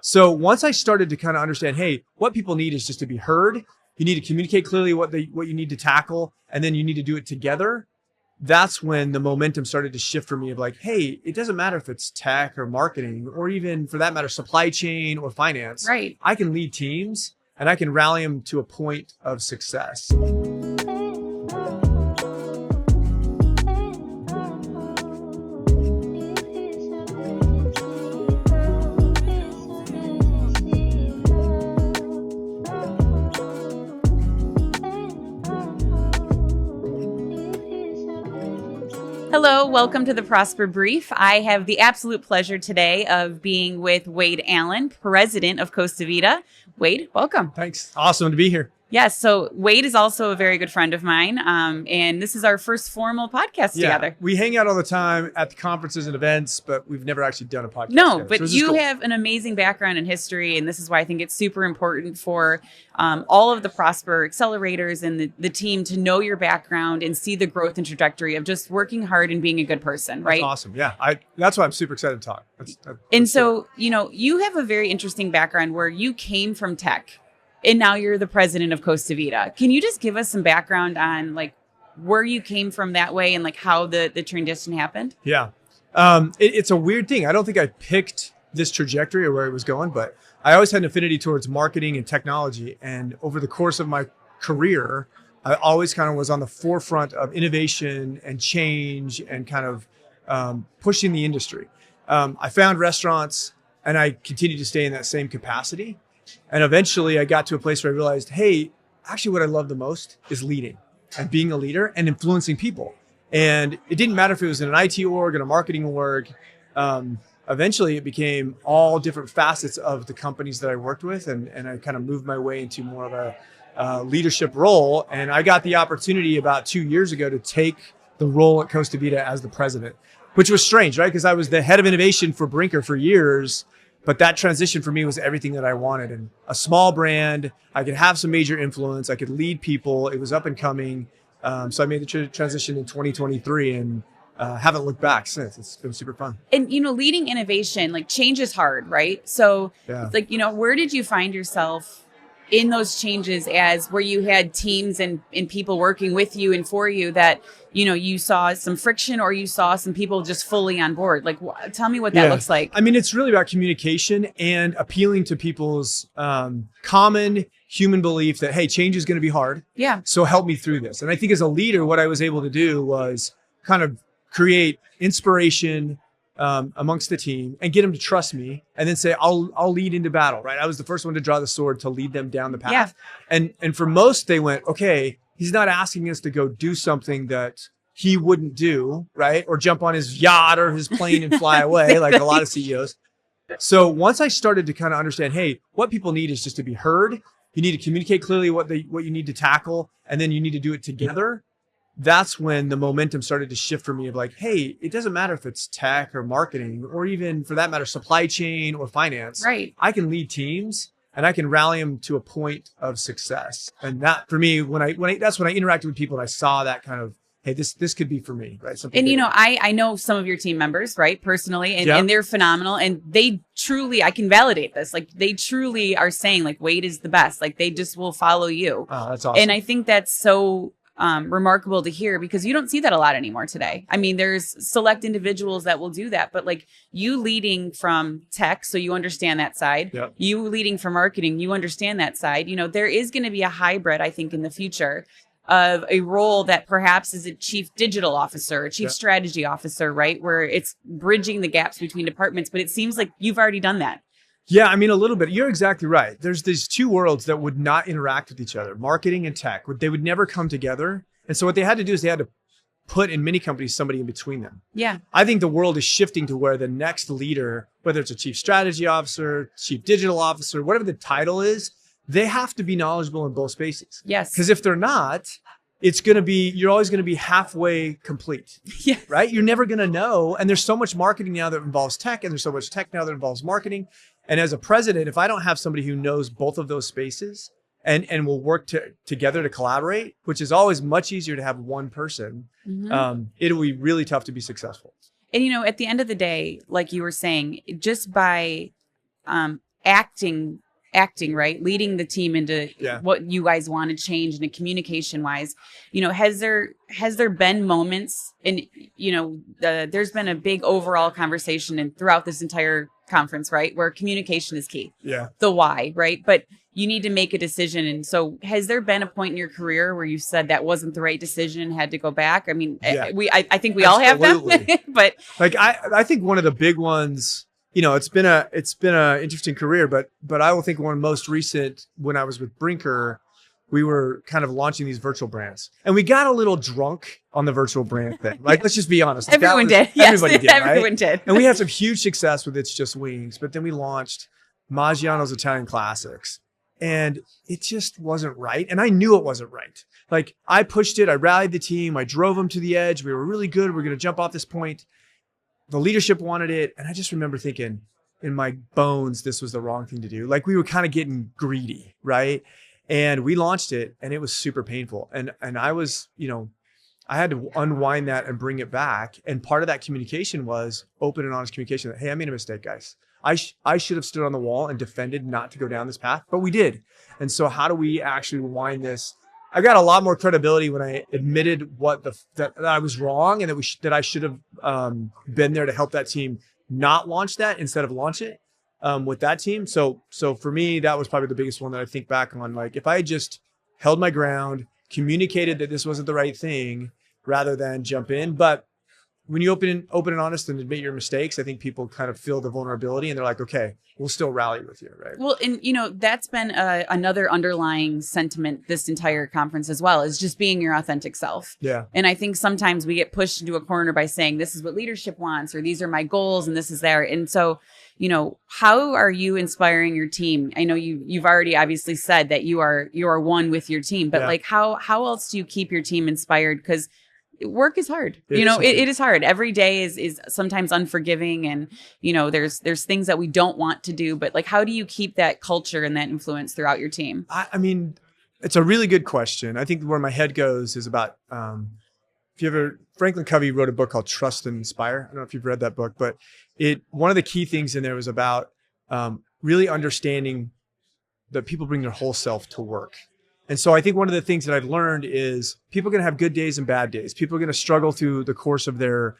So once I started to kind of understand, hey, what people need is just to be heard. You need to communicate clearly what you need to tackle, and then you need to do it together. That's when the momentum started to shift for me of like, hey, it doesn't matter if it's tech or marketing, or even for that matter, supply chain or finance. Right. I can lead teams and I can rally them to a point of success. Hello, welcome to the Prosper Brief. I have the absolute pleasure today of being with Wade Allen, president of Costa Vida. Wade, welcome. Thanks. Awesome to be here. Yes, so Wade is also a very good friend of mine, and this is our first formal podcast together. We hang out all the time at the conferences and events, but we've never actually done a podcast together. But you have an amazing background in history, and this is why I think it's super important for all of the Prosper accelerators and the team to know your background and see the growth and trajectory of just working hard and being a good person, right? That's awesome. Yeah, that's why I'm super excited to talk. So, you have a very interesting background where you came from tech. And now you're the president of Costa Vida. Can you just give us some background on like where you came from that way and like how the transition happened? Yeah. It's a weird thing. I don't think I picked this trajectory or where it was going, but I always had an affinity towards marketing and technology. And over the course of my career, I always kind of was on the forefront of innovation and change and kind of pushing the industry. I found restaurants and I continued to stay in that same capacity. And eventually I got to a place where I realized, hey, actually what I love the most is leading and being a leader and influencing people. And it didn't matter if it was in an IT org and a marketing org. Eventually it became all different facets of the companies that I worked with. And I kind of moved my way into more of a leadership role. And I got the opportunity about 2 years ago to take the role at Costa Vida as the president, which was strange, right? Because I was the head of innovation for Brinker for years. But that transition for me was everything that I wanted. And a small brand, I could have some major influence. I could lead people. It was up and coming. So I made the transition in 2023 and haven't looked back since. It's been super fun. And, leading innovation, like change is hard, right? So like, where did you find yourself in those changes as where you had teams and people working with you and for you that, you saw some friction or you saw some people just fully on board? Like, tell me what that looks like. I mean, it's really about communication and appealing to people's common human belief that, hey, change is going to be hard. Yeah. So help me through this. And I think as a leader, what I was able to do was kind of create inspiration amongst the team and get them to trust me and then say, I'll lead into battle, right? I was the first one to draw the sword to lead them down the path. Yeah. And for most, they went, okay, he's not asking us to go do something that he wouldn't do, right? Or jump on his yacht or his plane and fly away like a lot of CEOs. So once I started to kind of understand, hey, what people need is just to be heard. You need to communicate clearly what you need to tackle, and then you need to do it together. That's when the momentum started to shift for me of like, hey, it doesn't matter if it's tech or marketing, or even for that matter, supply chain or finance. Right. I can lead teams and I can rally them to a point of success. And that for me, that's when I interacted with people and I saw that kind of, hey, this could be for me, right? Something and I know some of your team members, right, personally, and they're phenomenal. And they truly, I can validate this. Like they truly are saying like Wade is the best. Like they just will follow you. Oh, that's awesome. And I think that's so remarkable to hear because you don't see that a lot anymore today. I mean, there's select individuals that will do that, but like you leading from tech, so you understand that side. Yep. You leading from marketing, you understand that side. There is going to be a hybrid, I think, in the future of a role that perhaps is a chief digital officer, a chief strategy officer, right? Where it's bridging the gaps between departments, but it seems like you've already done that. Yeah, I mean, a little bit. You're exactly right. There's these two worlds that would not interact with each other, marketing and tech. They would never come together. And so what they had to do is they had to put in many companies somebody in between them. Yeah. I think the world is shifting to where the next leader, whether it's a chief strategy officer, chief digital officer, whatever the title is, they have to be knowledgeable in both spaces. Yes. Because if they're not, you're always going to be halfway complete. Yeah. Right? You're never going to know. And there's so much marketing now that involves tech, and there's so much tech now that involves marketing. And as a president, if I don't have somebody who knows both of those spaces and will work together to collaborate, which is always much easier to have one person, it'll be really tough to be successful. And, at the end of the day, like you were saying, just by acting, right? Leading the team into what you guys want to change, and communication wise, has there been moments, and there's been a big overall conversation and throughout this entire conference, right, where communication is key. Yeah. The why, right? But you need to make a decision. And so has there been a point in your career where you said that wasn't the right decision and had to go back? I mean, I think we all have them, but like, I think one of the big ones, it's been a interesting career, but I will think one most recent, when I was with Brinker, we were kind of launching these virtual brands, and we got a little drunk on the virtual brand thing. Like, let's just be honest. Everyone did. Everybody did. Everyone right? did. And we had some huge success with It's Just Wings, but then we launched Maggiano's Italian Classics, and it just wasn't right. And I knew it wasn't right. Like, I pushed it. I rallied the team. I drove them to the edge. We were really good. We were going to jump off this point. The leadership wanted it. And I just remember thinking in my bones, this was the wrong thing to do. Like, we were kind of getting greedy, right? And we launched it, and it was super painful. And I was, I had to unwind that and bring it back. And part of that communication was open and honest communication that, hey, I made a mistake, guys. I should have stood on the wall and defended not to go down this path, but we did. And so how do we actually wind this? I got a lot more credibility when I admitted that I was wrong, and that I should have been there to help that team not launch that instead of launch it with that team. So for me, that was probably the biggest one that I think back on. Like, if I had just held my ground, communicated that this wasn't the right thing rather than jump in. But when you open and honest and admit your mistakes, I think people kind of feel the vulnerability, and they're like, okay, we'll still rally with you, right? Well, and that's been another underlying sentiment this entire conference as well, is just being your authentic self. Yeah. And I think sometimes we get pushed into a corner by saying, this is what leadership wants, or these are my goals, and this is there. And so, how are you inspiring your team? I know you've already obviously said that you are one with your team, but like, how else do you keep your team inspired? Because work is hard. It is hard. Every day is sometimes unforgiving, and there's things that we don't want to do, but like, how do you keep that culture and that influence throughout your team? I mean, it's a really good question. I think where my head goes is about Franklin Covey wrote a book called Trust and Inspire. I don't know if you've read that book, but one of the key things in there was about really understanding that people bring their whole self to work. And so I think one of the things that I've learned is people are going to have good days and bad days. People are going to struggle through the course of their,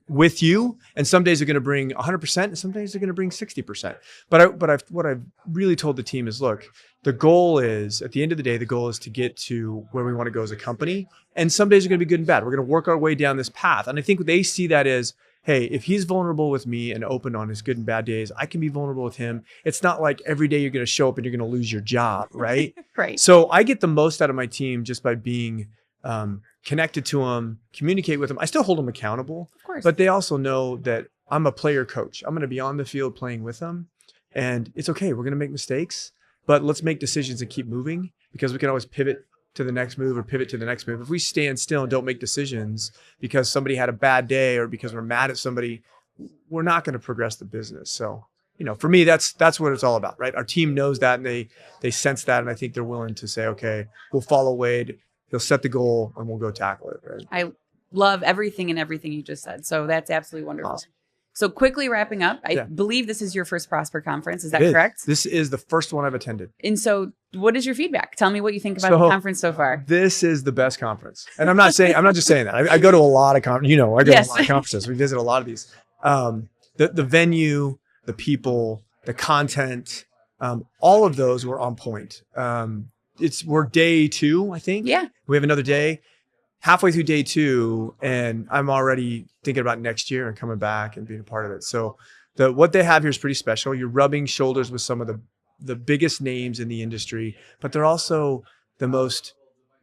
with you. And some days are going to bring 100%, and some days they're going to bring 60%. What I've really told the team is, look, the goal is, at the end of the day, the goal is to get to where we want to go as a company. And some days are going to be good and bad. We're going to work our way down this path. And I think they see that as, hey, if he's vulnerable with me and open on his good and bad days, I can be vulnerable with him. It's not like every day you're going to show up and you're going to lose your job, right? Right. So I get the most out of my team just by being connected to them, communicate with them. I still hold them accountable, of course, but they also know that I'm a player coach. I'm going to be on the field playing with them, and it's okay. We're going to make mistakes, but let's make decisions and keep moving, because we can always pivot to the next move or pivot to the next move. If we stand still and don't make decisions because somebody had a bad day or because we're mad at somebody, we're not going to progress the business. So, for me, that's what it's all about, right? Our team knows that, and they sense that. And I think they're willing to say, okay, we'll follow Wade. He'll set the goal and we'll go tackle it. Right? I love everything you just said. So that's absolutely wonderful. Awesome. So quickly wrapping up, I believe this is your first Prosper conference. Is that correct? This is the first one I've attended. And so what is your feedback? Tell me what you think about the conference so far. This is the best conference. And I'm not just saying that. I go to a lot of conferences. I go to a lot of conferences. We visit a lot of these. The venue, the people, the content, all of those were on point. We're day 2, I think. Yeah. We have another day. Halfway through day 2, and I'm already thinking about next year and coming back and being a part of it. So what they have here is pretty special. You're rubbing shoulders with some of the biggest names in the industry, but they're also the most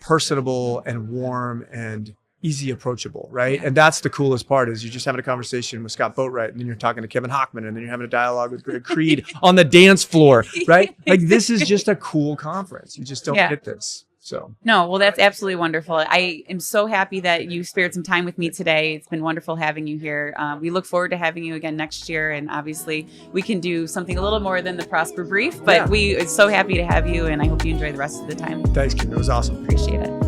personable and warm and easy approachable, right? And that's the coolest part, is you're just having a conversation with Scott Boatwright, and then you're talking to Kevin Hochman, and then you're having a dialogue with Greg Creed on the dance floor, right? Like, this is just a cool conference. You just don't get this. So no, well, that's absolutely wonderful. I am so happy that you spared some time with me today. It's been wonderful having you here. We look forward to having you again next year. And obviously we can do something a little more than the Prosper Brief, but we're so happy to have you, and I hope you enjoy the rest of the time. Thanks, Kim. It was awesome. Appreciate it.